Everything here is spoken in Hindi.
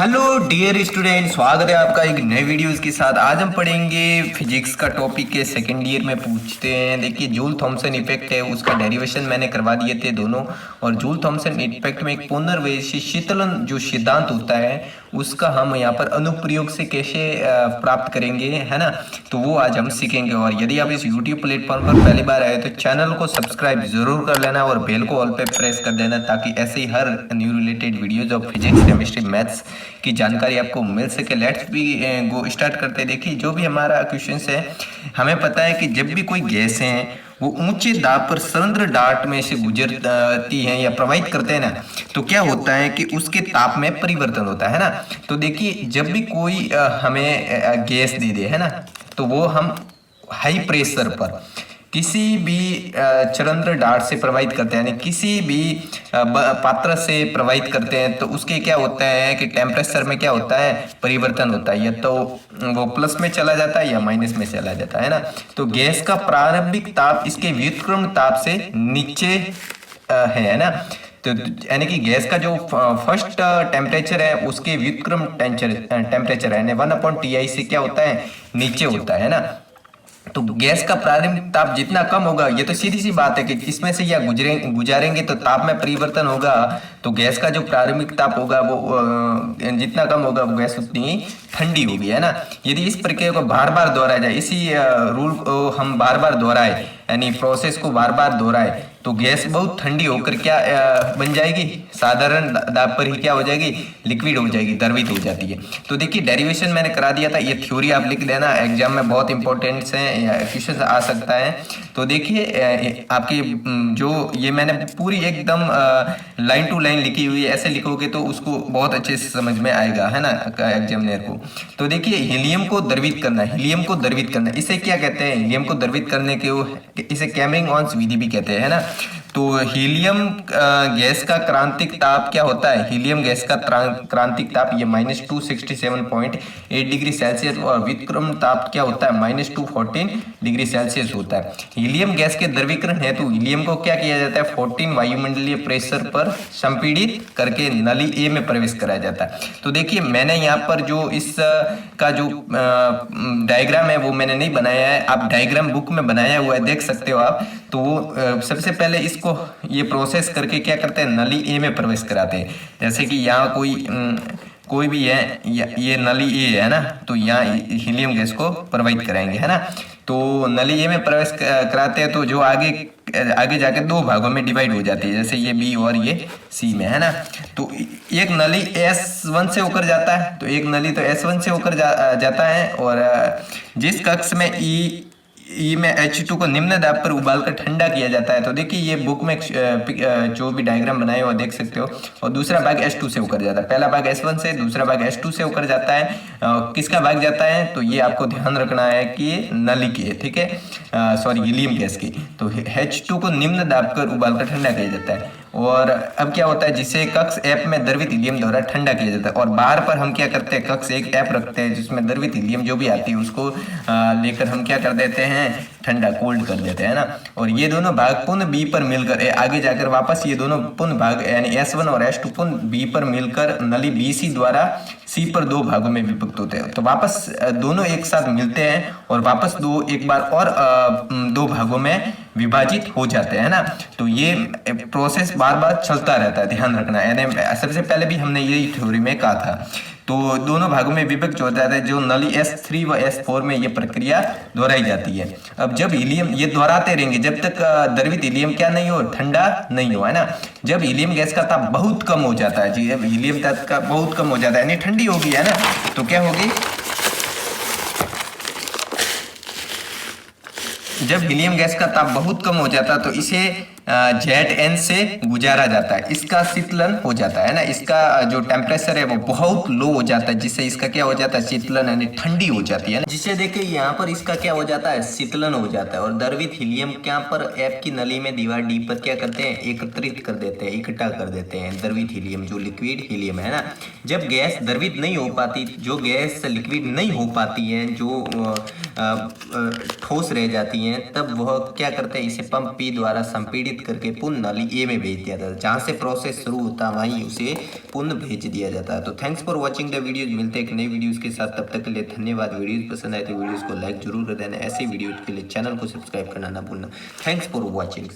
हेलो डियर स्टूडेंट, स्वागत है आपका एक नए वीडियोस के साथ। आज हम पढ़ेंगे फिजिक्स का टॉपिक है, सेकेंड ईयर में पूछते हैं। देखिए, जूल थॉमसन इफेक्ट है, उसका डेरिवेशन मैंने करवा दिए थे दोनों। और जूल थॉमसन इफेक्ट में एक पुनर्वैशी शीतलन जो सिद्धांत होता है उसका हम यहाँ पर अनुप्रयोग से कैसे प्राप्त करेंगे, है ना। तो वो आज हम सीखेंगे। और यदि आप इस यूट्यूब प्लेटफॉर्म पर पहली बार आए तो चैनल को सब्सक्राइब जरूर कर लेना और बेल को ऑल पे प्रेस कर देना, ताकि ऐसे ही हर new related videos of physics, chemistry, maths की जानकारी आपको मिल सके। लेट्स भी गो स्टार्ट करते हैं। देखिए, जो भी हमारा क्वेश्चन है, हमें पता है कि जब भी कोई गैस है वो ऊंचे दाब पर समुद्र डार्ट में से गुजरती है या प्रवाहित करते हैं ना, तो क्या होता है कि उसके ताप में परिवर्तन होता है ना। तो देखिए, जब भी कोई हमें गैस दे दे, है ना, तो वो हम हाई प्रेशर पर किसी भी चरंद्र डार्ट से प्रवाहित करते हैं, यानी किसी भी पात्र से प्रवाहित करते हैं, तो उसके क्या होता है कि टेम्परेचर में क्या होता है, परिवर्तन होता है। या तो वो प्लस में चला जाता है या माइनस में चला जाता है ना। तो गैस का प्रारंभिक ताप इसके व्युत्क्रम ताप से नीचे है ना। तो यानी कि गैस का जो फर्स्ट टेम्परेचर है उसके व्युत्क्रम टेम्परेचर है 1/Ti से क्या होता है, नीचे होता है ना। तो गैस का प्रारंभिक ताप जितना कम होगा, ये तो सीधी सी बात है कि इसमें से या गुजारेंगे तो ताप में परिवर्तन होगा। तो गैस का जो प्रारंभिक ताप होगा वो जितना कम होगा वो गैस उतनी ठंडी होगी, है ना। यदि इस प्रक्रिया को बार बार दोहराया जाए, इसी रूल को हम बार बार दोहराए, यानी प्रोसेस को बार बार दोहराए, तो गैस बहुत ठंडी होकर क्या बन जाएगी, साधारण दाब पर ही क्या हो जाएगी, लिक्विड हो जाएगी, द्रवित हो जाती है। तो देखिए, डेरिवेशन मैंने करा दिया था, ये थ्योरी आप लिख लेना, एग्जाम में बहुत इंपॉर्टेंट है, क्वेश्चन आ सकता है। तो देखिए, आपके जो ये मैंने पूरी एकदम लाइन टू लाइन लिखी हुई है, ऐसे लिखोगे तो उसको बहुत अच्छे से समझ में आएगा, है ना, एग्जामिनर को। तो देखिए, हीलियम को द्रवित करना, हीलियम को द्रवित करना, इसे क्या कहते हैं, हीलियम को द्रवित करने के इसे कैमिंग-ऑन्स विधि भी कहते हैं, है ना। तो हीलियम गैस का क्रांतिक ताप क्या होता है, हीलियम गैस का क्रांतिक ताप ये -267.8 डिग्री सेल्सियस, और व्युत्क्रम ताप क्या होता है, -214 डिग्री सेल्सियस होता है। हीलियम गैस के द्रवीकरण हेतु हीलियम को क्या किया जाता है, 14 वायुमंडलीय प्रेशर पर संपीड़ित करके नली ए में प्रवेश कराया जाता है। तो देखिए, मैंने यहाँ पर जो इस का जो डायग्राम है वो मैंने नहीं बनाया है, आप डायग्राम बुक में बनाया हुआ है, देख सकते हो आप। तो वो सबसे पहले इसको ये प्रोसेस करके क्या करते हैं, नली ए में प्रवेश कराते हैं। जैसे कि यहाँ कोई भी है, ये नली ए है ना, तो यहाँ हीलियम गैस को प्रवाहित कराएंगे, है ना। तो नली ए में प्रवेश कराते हैं, तो जो आगे जाके दो भागों में डिवाइड हो जाती है, जैसे ये बी और ये सी में, है ना। तो एक नली S1 से होकर जाता है, तो एक नली तो S1 से होकर जाता है। और जिस कक्ष में ई में H2 को निम्न दाब पर उबालकर ठंडा किया जाता है। तो देखिए, ये बुक में जो भी डायग्राम बनाए हो देख सकते हो। और दूसरा भाग S2 से होकर जाता है, पहला भाग S1 से, दूसरा भाग S2 से होकर जाता है। किसका भाग जाता है, तो ये आपको ध्यान रखना है कि नली के, ठीक है, सॉरी, हीलियम गैस की। तो H2 को निम्न दाब पर उबालकर ठंडा किया जाता है। और अब क्या होता है, जिसे कक्ष F में द्रवित हीलियम द्वारा ठंडा किया जाता है। और बाहर पर हम क्या करते हैं, कक्ष एक F रखते हैं, जिसमें द्रवित हीलियम जो भी आती है उसको लेकर हम क्या कर देते हैं, ठंडा, कोल्ड कर देते हैं ना। और ये दोनों भाग पुनः बी पर मिलकर आगे जाकर वापस ये दोनों पुनः भाग यानी S1 और S2 पुनः बी पर मिलकर नली BC द्वारा सी पर दो भागों में विभक्त होते हैं। तो वापस दोनों एक साथ मिलते हैं और वापस एक बार और दो भागों में विभाजित हो जाते हैं ना। तो ये प्रोसेस बार बार चलता रहता है, ध्यान रखना है। यानी सबसे पहले भी हमने यही थ्योरी में कहा था। तो दोनों भागों में विभक्त हो जाता है, जो नली S3 व S4 में ये प्रक्रिया दोहराई जाती है। अब जब हीलियम, ये दोहराते रहेंगे जब तक द्रवित हीलियम क्या नहीं हो, ठंडा नहीं हो, है ना। जब हीलियम गैस का ताप बहुत कम हो जाता है जी, जब हीलियम ताप का बहुत कम हो जाता है, यानी ठंडी होगी, है ना, तो क्या होगी, जब हीलियम गैस का ताप बहुत कम हो जाता है तो इसे ZN से गुजारा जाता है, इसका शीतलन हो जाता है ना। इसका जो टेम्परेचर है वो बहुत लो हो जाता है, जिससे इसका क्या हो जाता है, शीतलन, यानी ठंडी हो जाती है ना। जिससे देखिए, यहाँ पर इसका क्या हो जाता है, शीतलन हो जाता है। और द्रवित हीलियम क्या पर F की नली में दीवार डी पर क्या करते हैं, एकत्रित कर देते हैं, इकट्ठा कर देते हैं द्रवित हीलियम, जो लिक्विड हीलियम है ना। जब गैस द्रवित नहीं हो पाती, जो गैस लिक्विड नहीं हो पाती है, जो ठोस रह जाती हैं, तब वह क्या करते हैं, इसे पंप पी द्वारा संपीड़ित करके पुनः नाली ए में भेज दिया जाता है। जहाँ से प्रोसेस शुरू होता है वहीं उसे पुनः भेज दिया जाता है। तो thanks for watching the videos. मिलते हैं एक नई वीडियोज के साथ, तब तक के लिए धन्यवाद। वीडियोज पसंद आए तो वीडियोज को लाइक जरूर कर देना। ऐसे वीडियोज के लिए चैनल को सब्सक्राइब करना ना भूलना। Thanks for watching.